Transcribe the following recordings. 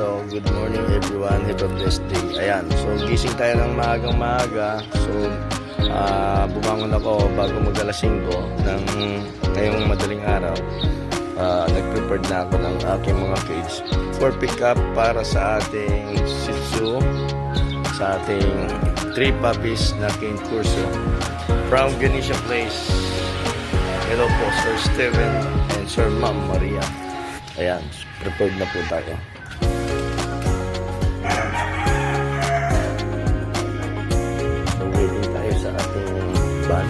So, good morning everyone. Have a blessed day. Ayan. So, gising tayo ng maagang maaga. So, bumangon ako bago mag-alas 5 ng ngayong madaling araw. Nag-prepared na ako ng aking mga cage for pick-up para sa ating Shih Tzu, sa ating 3 puppies na Cane Corso from Ganesha Place. Hello po, Sir Steven and Sir Ma'am Maria. Ayan, prepared na po tayo. So, waiting tayo sa ating van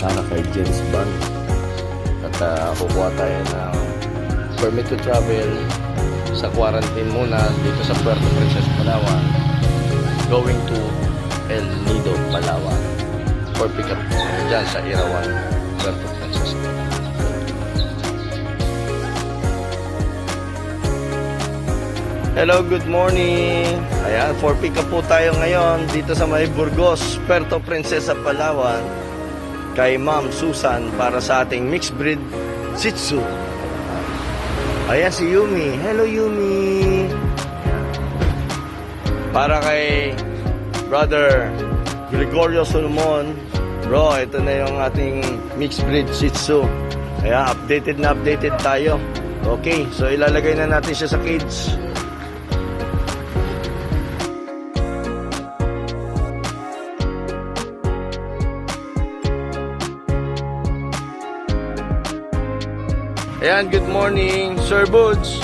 para kay James van. At kukuha tayo ng permit to travel sa quarantine muna dito sa Puerto Princesa, Palawan, going to El Nido, Palawan, for pick up dyan sa Irawan, Puerto Princesa. Hello, good morning. Ayan, for pick up po tayo ngayon dito sa may Burgos, Puerto Princesa, Palawan, kay Ma'am Susan para sa ating mixed breed Shih Tzu. Ayan si Yumi. Hello, Yumi. Para kay Brother Gregorio Solomon. Bro, ito na yung ating mixed breed Shih Tzu. Ayan, updated na updated tayo. Okay, so ilalagay na natin siya sa cage. Ayan, good morning, Sir Boots.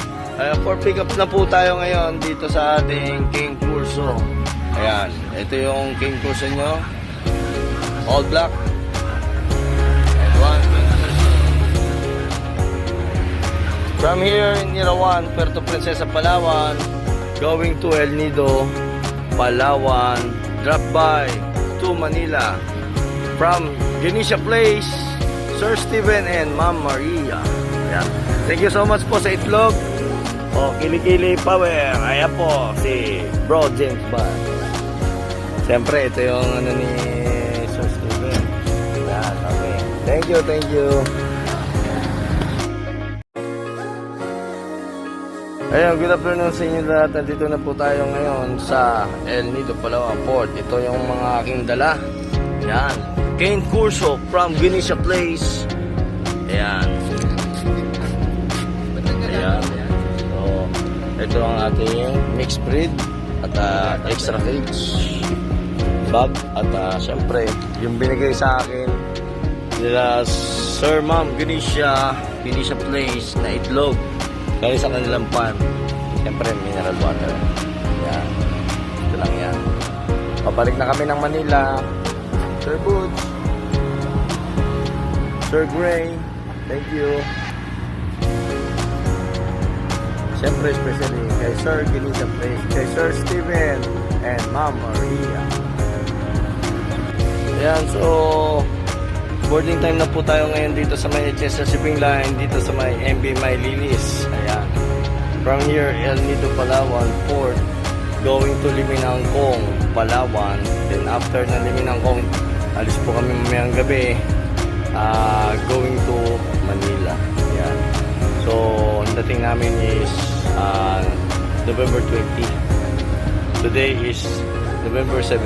For pick up na po tayo ngayon dito sa ating Cane Corso. Ayan, ito yung Cane Corso nyo. All black. And one. From here in Irawan, Puerto Princesa, Palawan, going to El Nido, Palawan, drop by to Manila. From Ganesha Place, Sir Steven and Ma'am Maria. Ayan. Thank you so much po sa itlog. Kilikili power. Ayan po si Bro James Van. Siyempre ito yung ano ni Sir Steven. Ayan, okay. Thank you, thank you. Ayan, good afternoon sa inyo lahat. Nandito na po tayo ngayon sa El Nido, Palawan Port. Ito yung mga aking dala. Ayan, Cane Corso from Ganesha Place. Ayan. So, ito ang ating mixed breed at extra cage bag at syempre yung binigay sa akin nila Sir Ma'am Ganesha Place na itlog dahil sa kanilang pan, syempre mineral water. Yan, ito lang yan. Pabalik na kami ng Manila. Sir Boots, Sir Gray, thank you. Siyempre, especially kay Sir Ganesha Place, kay Sir Steven, and Ma'am Maria. Ayan, so, boarding time na po tayo ngayon dito sa may HS shipping line, dito sa may MB May Lilis. Ayan. From here, El Nido, Palawan Port, going to Liminangkong, Palawan. Then after na Liminangkong, alis po kami mamayang gabi, going to Manila. Ayan. So, ang dating namin is November 20. Today is November 18.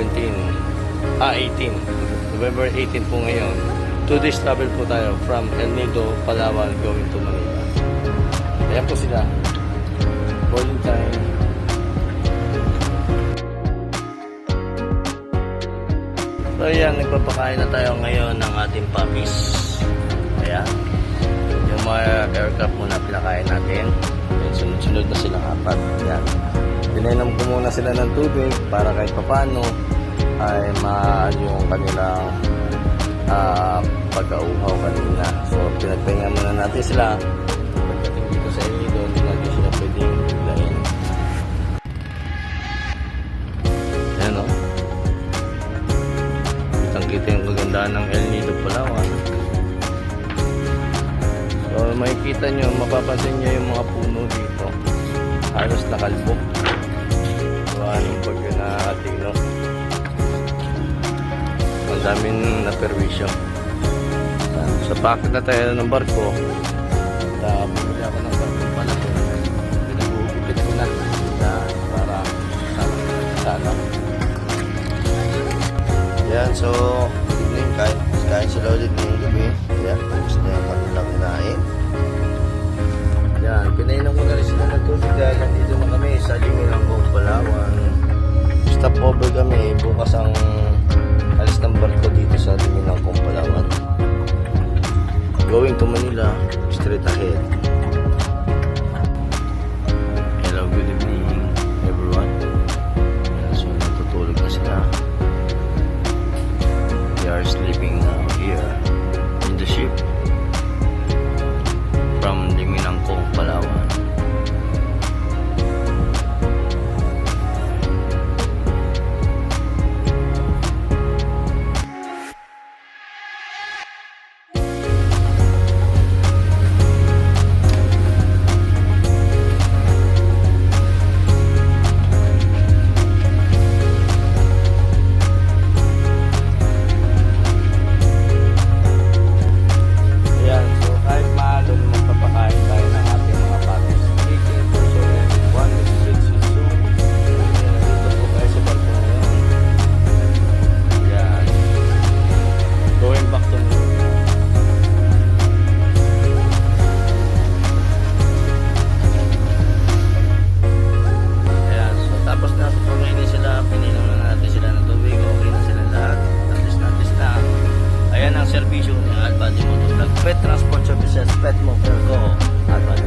November 18 po ngayon. 2 days travel po tayo from El Nido, Palawan, going to Manila. Ayan po sila. Boarding time. So, ayan, nagpapakain na tayo ngayon ng ating puppies. Ayan. Yung mga aircraft muna pinakain natin. Sunod-sunod na silang 4. Yan. Pinainom ko muna sila ng tubig para kahit papano ay maan yung kanilang pagkauhaw kanina. So pinagpahinga muna natin sila. Pagdating dito sa El Nido, hindi natin sila pwedeng biglayin. Ayan o. Kitang-kita yung kagandaan ng El Nido, Palawan. So makikita nyo, mapapansin nyo yung mga puno dito. Halos nakalbok. Yung bagyo na Tino. Ang daming na-perwisyo. Sa packet na tayo ng barko. Bumili ako ng barko pala. Pinag-uupit ko na. straight ahead. Hello, good evening everyone. So natutulog na sila. They are sleeping now here in the ship from Liminangkong, Palawan. Servisyo ni Albady Motovlog Pet Transport Services, Petmo Cargo, Albady.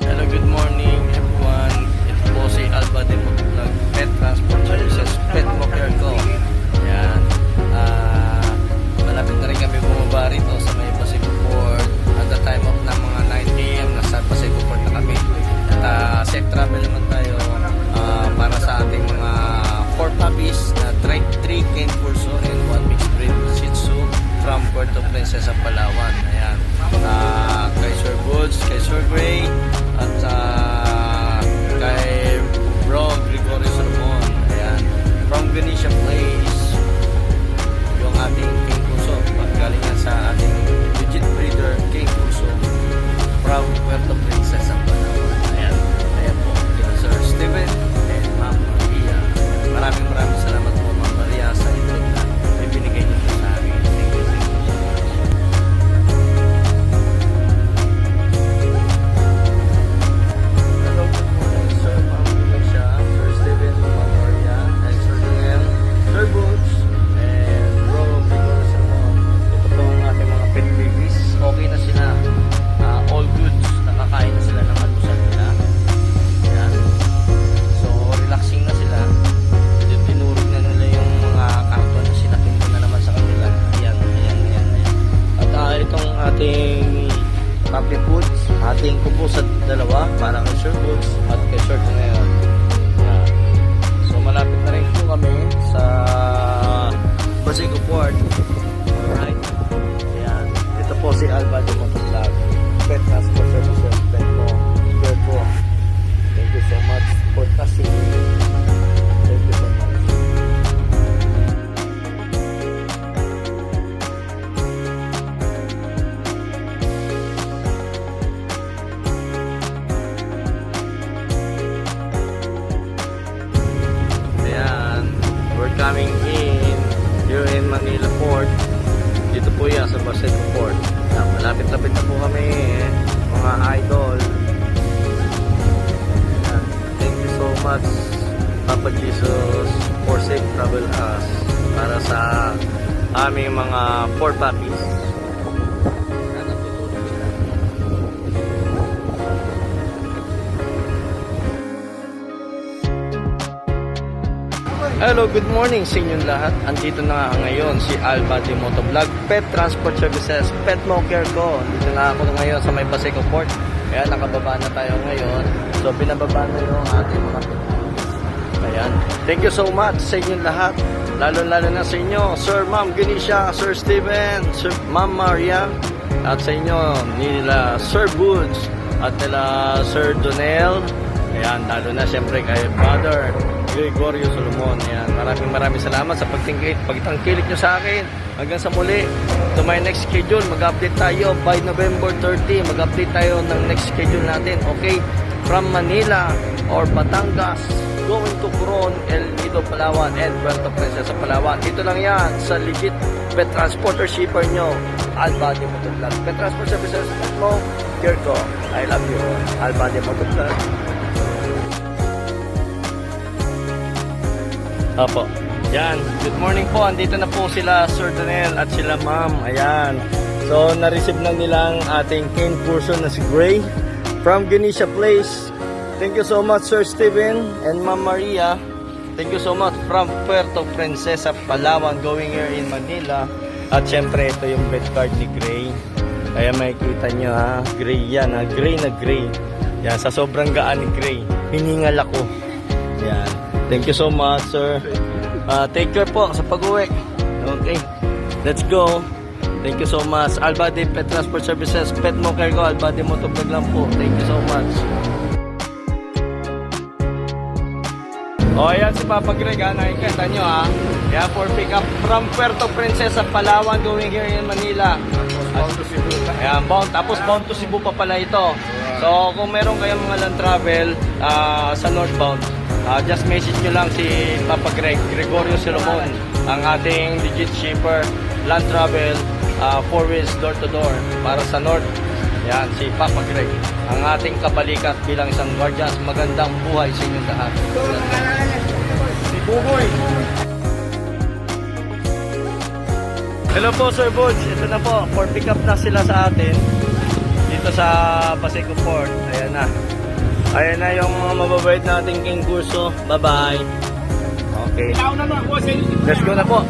Hello, good morning everyone. Ito po si Albady Motovlog Pet Transport Services, Petmo Cargo. Ayan. Malapit na rin kami bumaba rito sa may Pasig Port. At the time of na mga 9 AM nasa Pasig Port na kami. At safe travel naman tayo para sa ating mga 4 puppies na 3 Cane Corso and 1 mixed breed Shih Tzu from Puerto Princesa, Palawan. Ayan. Kay Sir Woods, kay Sir Gray, at kay Bro Gregorio Solomon. Ayan. From Ganesha Place, yung ating Cane Corso. Paggaling yan sa ating legit breeder Cane Corso from Puerto Princesa, Palawan. Ayan. Ayan po. Sir Steven and Ma'am Maria. Maraming salamat po, Ma'am Maria, sa itlog na ibinigay niyo po sa akin. Thank you so much. Hello, good morning, Sir Ma'am Maria, Sir Steven, Ma'am Maria, and Sir Daniel, Sir Boots, and Bro Gregorio Salmon. Ito po ang ating mga pet babies. Okay na sila. All goods. Nakakain na sila ng almusal nila. Ayan. So, relaxing na sila. Tinurog na nila yung mga karton na sinapin ko na naman sa kanila. Ayan. At itong ating puppy foods, ating ko po sa dalawa, para kay Sir Foods at kay Sir ngayon. Ayan. So, malapit na rin po kami sa Basico Port. Alright. Ayan. Ito po si Albady Motovlog Pet Transport Services, Pet mo. Good po. Thank you so much for trusting me. Thank you so much. Ayan, we're coming in here in Manila Port. Dito po yan sa Basico Port. Malapit-lapit na po kami, mga idol. Ayan. Thank you so much, Papa Jesus, for safe travel us para sa aming mga 4 puppies. Hello, good morning sa inyong lahat. Andito na nga ngayon si Albady Motovlog Pet Transport Services, Petmo Cargo. Dito na ako ngayon sa may Basico Port. Kaya nakababa na tayo ngayon. So binababa na yung ating mga pet. Ayan. Thank you so much sa inyong lahat. Lalo na sa inyo, Sir Ma'am Ganesha, Sir Steven, Sir Ma'am Maria, at sa inyo nila Sir Woods at nila Sir Donel. Ayan, lalo na siyempre kay Brother Gregorio Solomon. Ayan, maraming salamat sa pagtangkilik nyo sa akin. Hanggang sa muli, to my next schedule, mag-update tayo by November 30. Mag-update tayo ng next schedule natin, okay? From Manila or Batangas, going to Coron, El Nido, Palawan, and Puerto Princesa, Palawan. Ito lang yan sa legit pet transporter shipper nyo, Albady Motovlog. Pet transport services, Petmo Cargo. I love you all. Albady Motovlog. Apo. Yan, good morning po. Andito na po sila Sir Daniel at sila Ma'am. Ayan. So, na-receive na nila ang ating cane person na si Gray from Ganesha Place. Thank you so much Sir Steven and Ma'am Maria. Thank you so much from Puerto Princesa, Palawan, going here in Manila. At syempre, ito yung bed card ni Gray. Kaya makikita nyo ha, Gray yan ha, Gray na Gray. Yan, sa sobrang gaan ni Gray, hiningal ako. Yan, thank you so much sir. Take care po sa pag-uwi. Okay, let's go. Thank you so much. Albady Pet Transport Services, Pet Mo Care Go, Albady Motovlog lang po. Thank you so much. O, ayan si Papa Greg ha, nakikita nyo ha. Kaya for pick up from Puerto Princesa, Palawan, going here in Manila. Bound to Cebu. Ayan, tapos bound to Cebu pa pala ito. So, kung meron kayong mga land travel sa northbound, just message nyo lang si Papa Greg, Gregorio Solomon, ang ating legit shipper, land travel, 4 wheels door to door para sa north. Yan, si Papa Greg, ang ating kabalikat bilang isang guardians. Magandang buhay sa inyong lahat. Si Buboy. Hello po Sir Budge, ito na po, for pick up na sila sa atin dito sa Paseco Port. Ayan na. Ayan na yung mga mababait nating king kurso. Bye bye. Okay. Let's go na po.